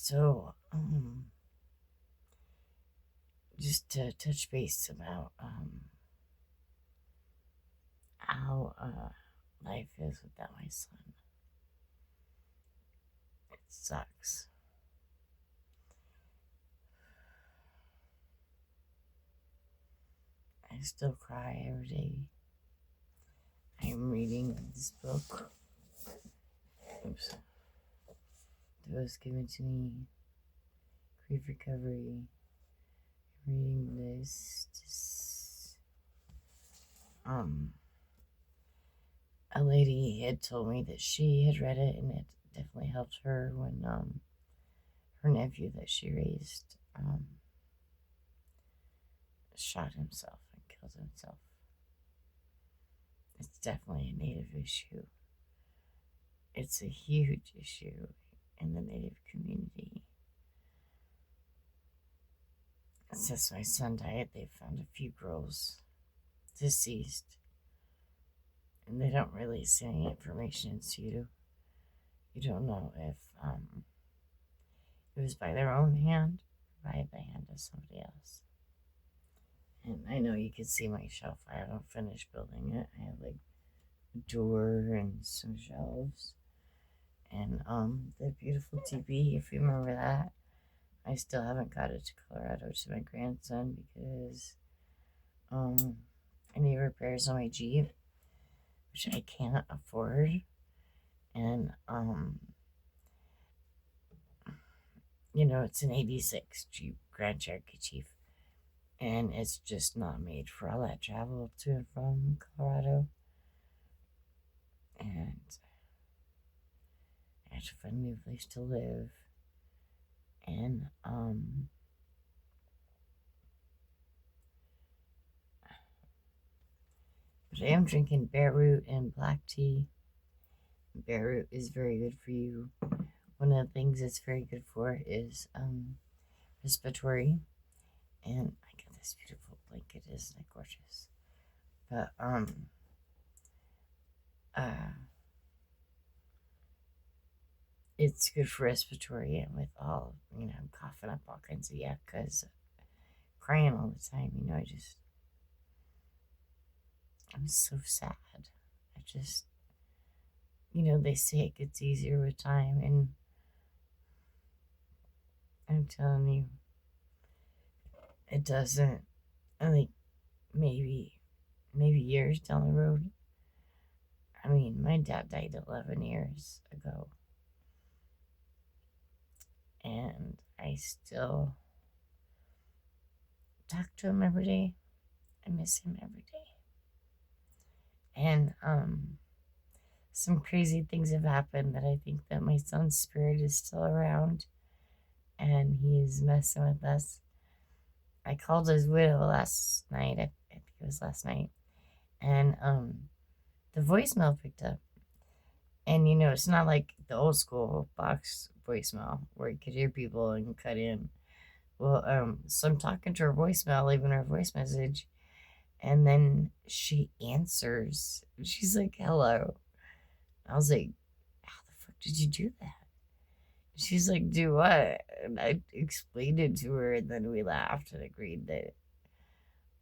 So, just to touch base about how life is without my son. It sucks. I still cry every day. I'm reading this book. Oops. That was given to me. Grief Recovery. I'm reading this. A lady had told me that she had read it and it definitely helped her when her nephew that she raised shot himself and killed himself. It's definitely a Native issue. It's a huge issue in the Native community. Since my son died, they found a few girls deceased, and they don't release any information, so you don't know if it was by their own hand or by the hand of somebody else. And I know you can see my shelf. I haven't finished building it. I have like a door and some shelves. And the beautiful TV, if you remember that. I still haven't got it to Colorado to my grandson because I need repairs on my Jeep, which I can't afford. And it's an 86 Jeep Grand Cherokee Chief. And it's just not made for all that travel to and from Colorado. And I have to find a new place to live. And but I am drinking bear root and black tea. Bear root is very good for you. One of the things it's very good for is respiratory. And I got this beautiful blanket. Isn't it gorgeous? But it's good for respiratory, and with all I'm coughing up all kinds of yuck because crying all the time. I'm so sad. I just they say it gets easier with time, and I'm telling you, it doesn't. I think maybe years down the road. I mean, my dad died 11 years ago, and I still talk to him every day. I miss him every day. And some crazy things have happened that I think that my son's spirit is still around, and he's messing with us. I called his widow last night. I think it was last night, and the voicemail picked up. And it's not like the old school box voicemail where you could hear people and cut in. Well, so I'm talking to her voicemail, leaving her voice message, and then she answers. She's like, "Hello." I was like, "How the fuck did you do that?" She's like, "Do what?" And I explained it to her, and then we laughed and agreed that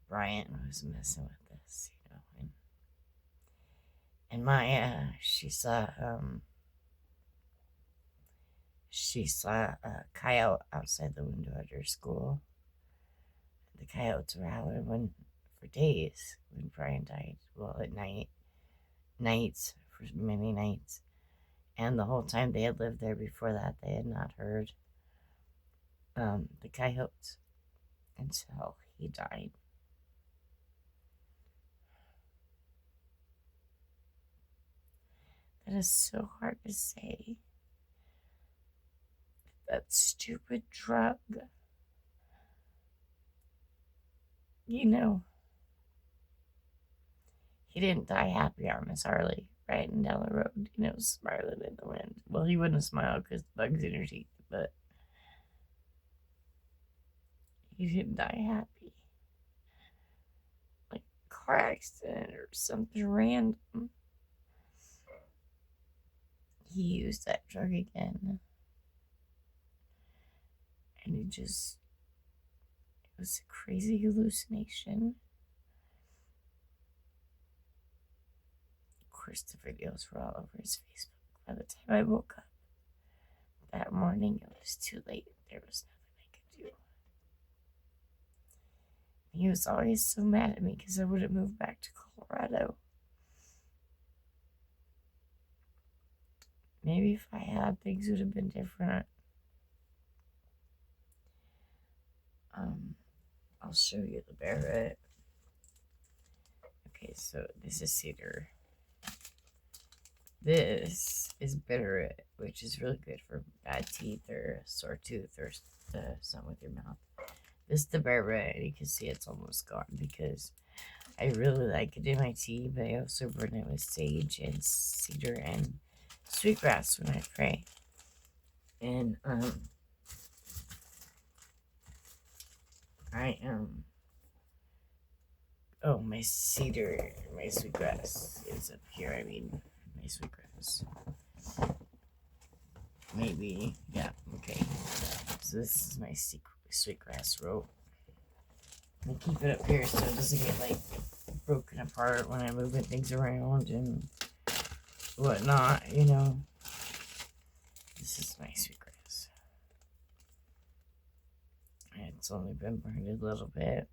Brian was messing with us, And Maya, she saw a coyote outside the window at her school. The coyotes were howling for days when Brian died. Well, at nights, for many nights. And the whole time they had lived there before that, they had not heard the coyotes until he died. That is so hard to say. That stupid drug. He didn't die happy on his Harley riding down the road, smiling in the wind. Well, he wouldn't smile because the bug's in her teeth, but he didn't die happy. Like a car accident or something random. He used that drug again. And it was a crazy hallucination. Of course, the videos were all over his Facebook. By the time I woke up that morning, it was too late. There was nothing I could do. He was always so mad at me because I wouldn't move back to Colorado. Maybe if I had, things would have been different. I'll show you the Barrett. Okay, so this is cedar. This is Bitterroot, which is really good for bad teeth or sore tooth or something with your mouth. This is the Barrett, and you can see it's almost gone because I really like it in my tea, but I also burn it with sage and cedar and sweetgrass when I pray. And my cedar, my sweetgrass is up here. I mean, my sweetgrass. Maybe, yeah, okay. So this is my sweetgrass rope. I keep it up here so it doesn't get like broken apart when I'm moving things around and whatnot, you know. This is my sweetgrass. It's only been burned a little bit.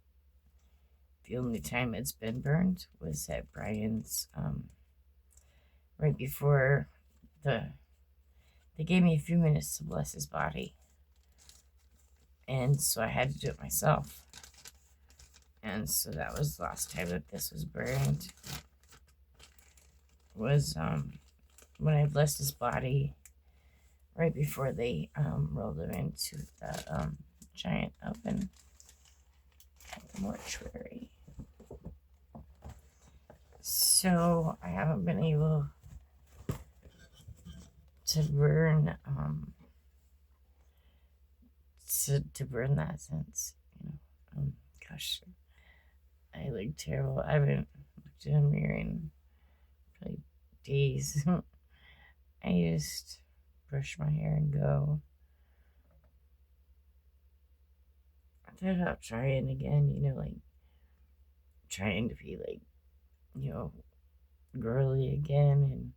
The only time it's been burned was at Brian's, right before they gave me a few minutes to bless his body. And so I had to do it myself. And so that was the last time that this was burned. Was when I blessed his body right before they rolled him into the giant oven at the mortuary. So I haven't been able to burn to burn that since, you know, gosh, I look terrible. I haven't looked in a mirror in probably days. I just brush my hair and go. I thought about trying again, you know, like trying to be like, you know, girly again and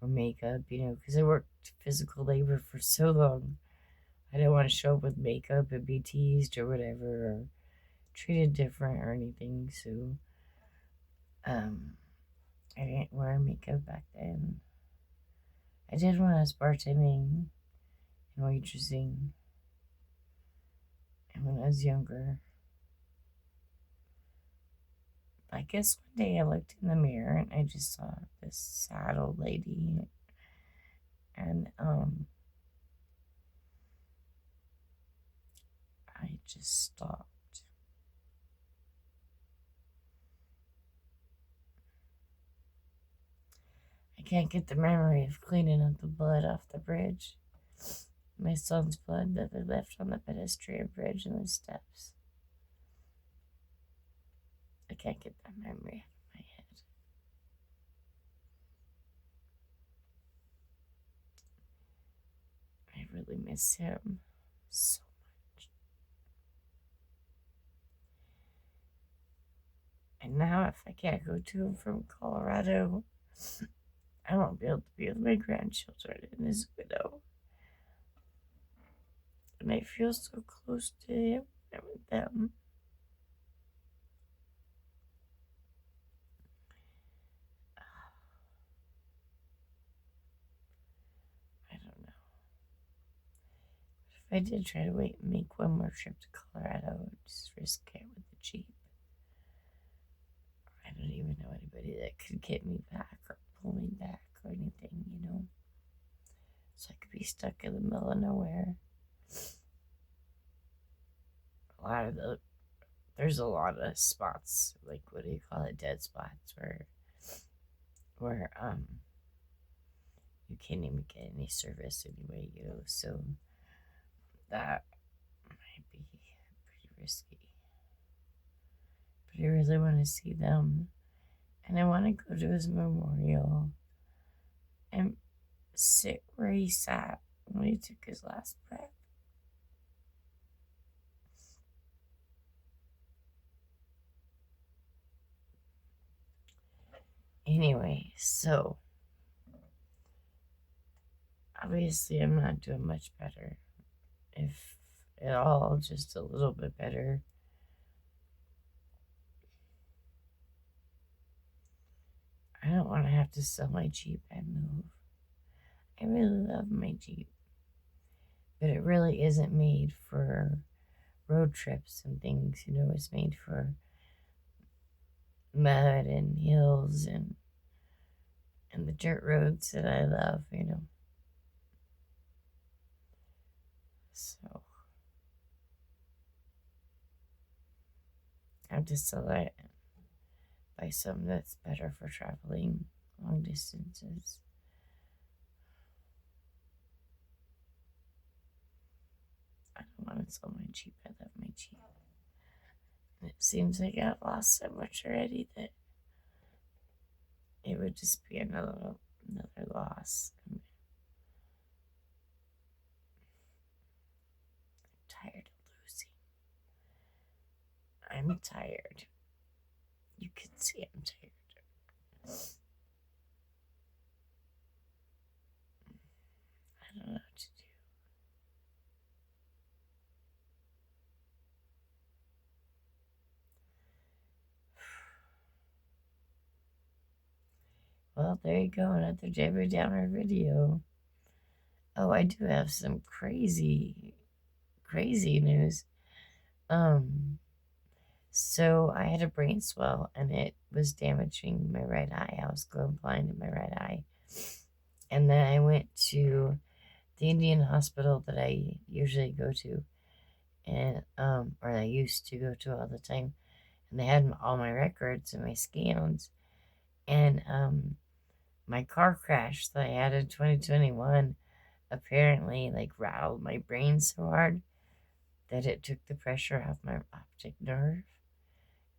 or makeup, you know, because I worked physical labor for so long. I didn't want to show up with makeup and be teased or whatever or treated different or anything. So, I didn't wear makeup back then. I did when I was bartending and waitressing and when I was younger. I guess one day I looked in the mirror and I just saw this sad old lady and I just stopped. I can't get the memory of cleaning up the blood off the bridge. My son's blood that they left on the pedestrian bridge and the steps. I can't get that memory out of my head. I really miss him so much. And now if I can't go to him from Colorado, I won't be able to be with my grandchildren and his widow. And I feel so close to him and with them. I don't know. If I did try to make one more trip to Colorado, I'd just risk it with the Jeep. I don't even know anybody that could get me back or pull me back or anything, you know. So I could be stuck in the middle of nowhere. There's a lot of spots, like what do you call it, dead spots where you can't even get any service anyway, you know, so that might be pretty risky. But I really want to see them, and I want to go to his memorial and sit where he sat when he took his last breath. Anyway, so obviously I'm not doing much better. If at all, just a little bit better. I don't want to have to sell my Jeep and move. I really love my Jeep, but it really isn't made for road trips and things. It's made for mud and hills and the dirt roads that I love. So I have to sell it and buy something that's better for traveling long distances. I don't want to sell my Jeep. I love my Jeep. And it seems like I've lost so much already that it would just be another loss. I'm tired of losing. I'm tired. You can see I'm tired. I don't know what to do. Well, there you go, another Debbie Downer video. Oh, I do have some crazy, crazy news. So I had a brain swell and it was damaging my right eye. I was going blind in my right eye. And then I went to the Indian hospital that I usually go to, and or I used to go to all the time, and they had all my records and my scans, and my car crash that I had in 2021 apparently like rattled my brain so hard that it took the pressure off my optic nerve,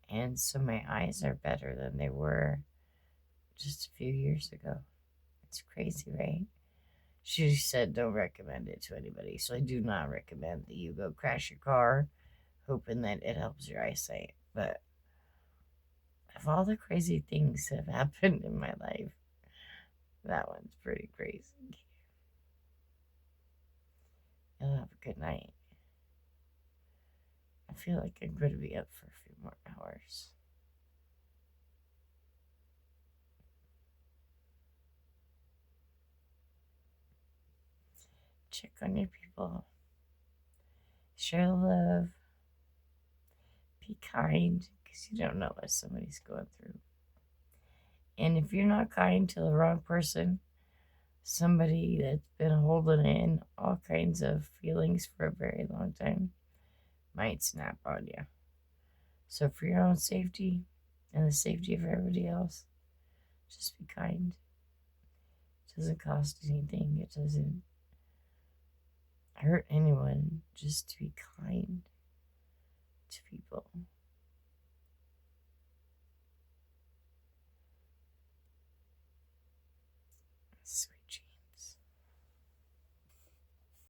and so my eyes are better than they were just a few years ago. It's crazy, right? She said don't recommend it to anybody, so I do not recommend that you go crash your car hoping that it helps your eyesight. But of all the crazy things that have happened in my life, that one's pretty crazy. You'll have a good night. I feel like I'm going to be up for a few more hours. Check on your people. Share the love. Be kind, because you don't know what somebody's going through. And if you're not kind to the wrong person, somebody that's been holding in all kinds of feelings for a very long time might snap on you. So, for your own safety and the safety of everybody else, just be kind. It doesn't cost anything, it doesn't hurt anyone just to be kind to people.